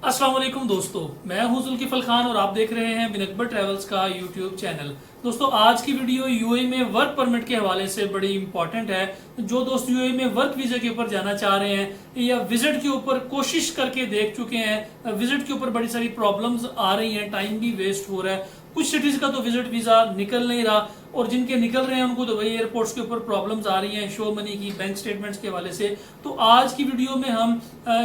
अस्सलाम वालेकुम दोस्तों, मैं हूं जुल्किफल खान और आप देख रहे हैं बिन अकबर ट्रैवल्स का यूट्यूब चैनल। दोस्तों, आज की वीडियो यूएई में वर्क परमिट के हवाले से बड़ी इंपॉर्टेंट है। जो दोस्त यूएई में वर्क वीजा के ऊपर जाना चाह रहे हैं या विजिट के ऊपर कोशिश करके देख चुके हैं, विजिट के ऊपर बड़ी सारी प्रॉब्लम्स आ रही हैं, टाइम भी वेस्ट हो रहा है, कुछ सिटीज का तो विजिट वीजा निकल नहीं रहा और जिनके निकल रहे हैं उनको तो वही एयरपोर्ट्स के ऊपर प्रॉब्लम्स आ रही हैं शो मनी की, बैंक स्टेटमेंट्स के हवाले से। तो आज की वीडियो में हम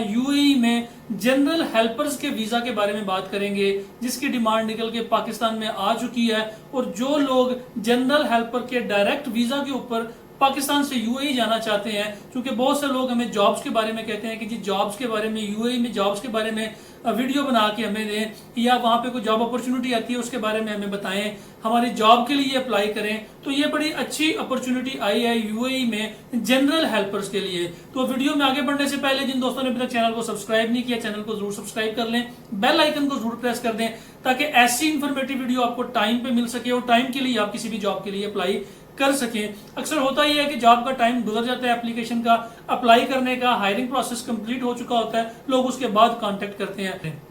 यूएई में जनरल हेल्पर्स के वीजा के बारे में बात करेंगे, जिसकी डिमांड निकल के पाकिस्तान में आ चुकी है। और जो लोग जनरल हेल्पर के डायरेक्ट वीजा के ऊपर पाकिस्तान से यूएई जाना चाहते हैं, क्योंकि बहुत से लोग हमें जॉब्स के बारे में कहते हैं कि जी जॉब्स के बारे में, यूएई में जॉब्स के बारे में वीडियो बना के हमें दें, या वहां पे कोई जॉब अपॉर्चुनिटी आती है उसके बारे में हमें बताएं, हमारी जॉब के लिए अप्लाई करें। तो ये बड़ी अच्छी अपॉर्चुनिटी आई है यूएई में जनरल हेल्पर्स के लिए। तो वीडियो में आगे बढ़ने से पहले जिन दोस्तों ने अभी तक चैनल को सब्सक्राइब नहीं किया, चैनल को जरूर सब्सक्राइब कर लें, बेल आइकन को जरूर प्रेस कर दें ताकि ऐसी इंफॉर्मेटिव वीडियो आपको टाइम पे मिल सके और टाइम के लिए आप किसी भी जॉब के लिए अप्लाई कर सकें। अक्सर होता ही है कि जॉब का टाइम गुजर जाता है, एप्लीकेशन का अप्लाई करने का, हायरिंग प्रोसेस कंप्लीट हो चुका होता है, लोग उसके बाद कांटेक्ट करते हैं।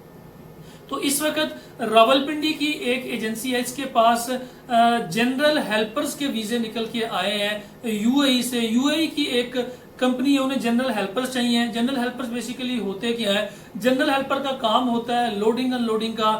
तो इस वक्त रावलपिंडी की एक एजेंसी है, इसके पास जनरल हेल्पर्स के वीजे निकल के आए हैं यूएई से। यूएई की एक कंपनी है, उन्हें जनरल हेल्पर्स चाहिए। जनरल हेल्पर्स बेसिकली होते क्या है? जनरल हेल्पर का काम होता है लोडिंग अनलोडिंग का,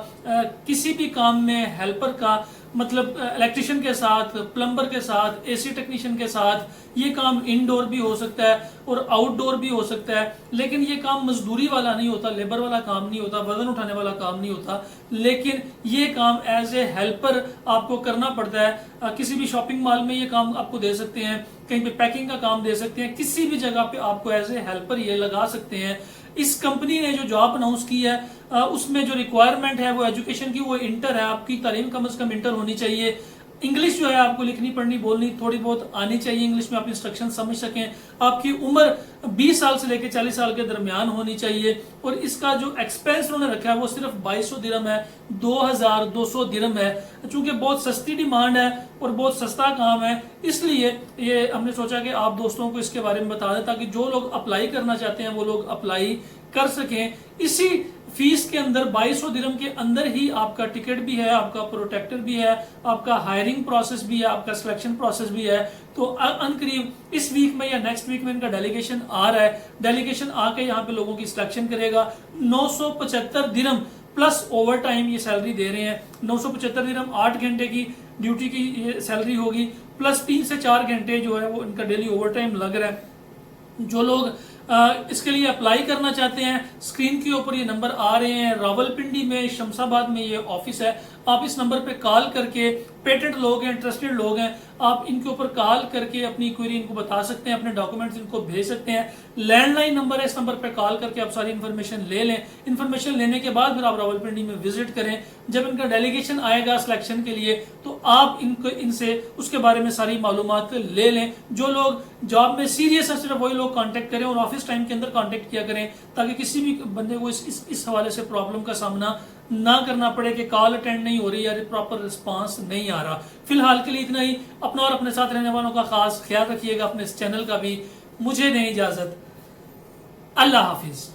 किसी भी काम में हेल्पर का मतलब इलेक्ट्रिशियन के साथ, प्लम्बर के साथ, एसी टेक्नीशियन के साथ। ये काम इनडोर भी हो सकता है और आउटडोर भी हो सकता है, लेकिन ये काम मजदूरी वाला नहीं होता, लेबर वाला काम नहीं होता, वजन उठाने वाला काम नहीं होता, लेकिन ये काम एज ए हेल्पर आपको करना पड़ता है। किसी भी शॉपिंग मॉल में ये काम आपको दे सकते हैं, कहीं पे पैकिंग का काम दे सकते हैं, किसी भी जगह पे आपको एज ए हेल्पर ये लगा सकते हैं। इस कंपनी ने जो जॉब अनाउंस की है उसमें जो रिक्वायरमेंट है वो एजुकेशन की, वो इंटर है। आपकी तालीम कम से कम इंटर होनी चाहिए। इंग्लिश जो है आपको लिखनी पढ़नी बोलनी थोड़ी बहुत आनी चाहिए, इंग्लिश में आप इंस्ट्रक्शन समझ सकें। आपकी उम्र 20 साल से लेकर 40 साल के दरमियान होनी चाहिए। और इसका जो एक्सपेंस उन्होंने रखा है वो सिर्फ 2200 दिरहम है, 2200 दिरहम है। चूंकि बहुत सस्ती डिमांड है और बहुत सस्ता काम है, इसलिए ये हमने सोचा कि आप दोस्तों को इसके बारे में बता दें ताकि जो लोग अप्लाई करना चाहते हैं वो लोग अप्लाई कर सकें। इसी फीस के अंदर 2200 दिरहम के अंदर ही आपका टिकट भी है, आपका प्रोटेक्टर भी है, आपका हायरिंग प्रोसेस भी है, आपका सिलेक्शन प्रोसेस भी है। तो अनकरीब इस वीक में या नेक्स्ट वीक में इनका डेलीगेशन आ रहा है। डेलीगेशन आके यहाँ पे लोगों की सिलेक्शन करेगा। 975 दिरहम प्लस ओवर टाइम ये सैलरी दे रहे हैं। 975 दिरहम 8 घंटे की ड्यूटी की ये सैलरी होगी, प्लस 3 से 4 घंटे जो है वो इनका डेली ओवर टाइम लग रहा है। जो लोग इसके लिए अप्लाई करना चाहते हैं, स्क्रीन के ऊपर ये नंबर आ रहे हैं। रावलपिंडी में, शमशाबाद में ये ऑफिस है। आप इस नंबर पे कॉल करके, पेटेंट लोग हैं, इंटरेस्टेड लोग हैं, आप इनके ऊपर कॉल करके अपनी क्वेरी इनको बता सकते हैं, अपने डॉक्यूमेंट्स इनको भेज सकते हैं। लैंडलाइन नंबर है, इस नंबर पे कॉल करके आप सारी इन्फॉर्मेशन ले लें। इन्फॉर्मेशन लेने के बाद फिर आप रावलपिंडी में विजिट करें। जब इनका डेलीगेशन आएगा सिलेक्शन के लिए तो आप इनको इनसे उसके बारे में सारी मालूमात ले लें। जो लोग जॉब में सीरियस है सिर्फ वही लोग कांटेक्ट करें और ऑफिस टाइम के अंदर कांटेक्ट किया करें, ताकि किसी भी बंदे को इस हवाले से प्रॉब्लम का सामना ना करना पड़े कि कॉल अटेंड नहीं हो रही या प्रॉपर रिस्पांस नहीं आ रहा। फिलहाल के लिए इतना ही। अपना और अपने साथ रहने वालों का खास ख्याल रखिएगा, अपने इस चैनल का भी। मुझे दें इजाजत। अल्लाह हाफिज।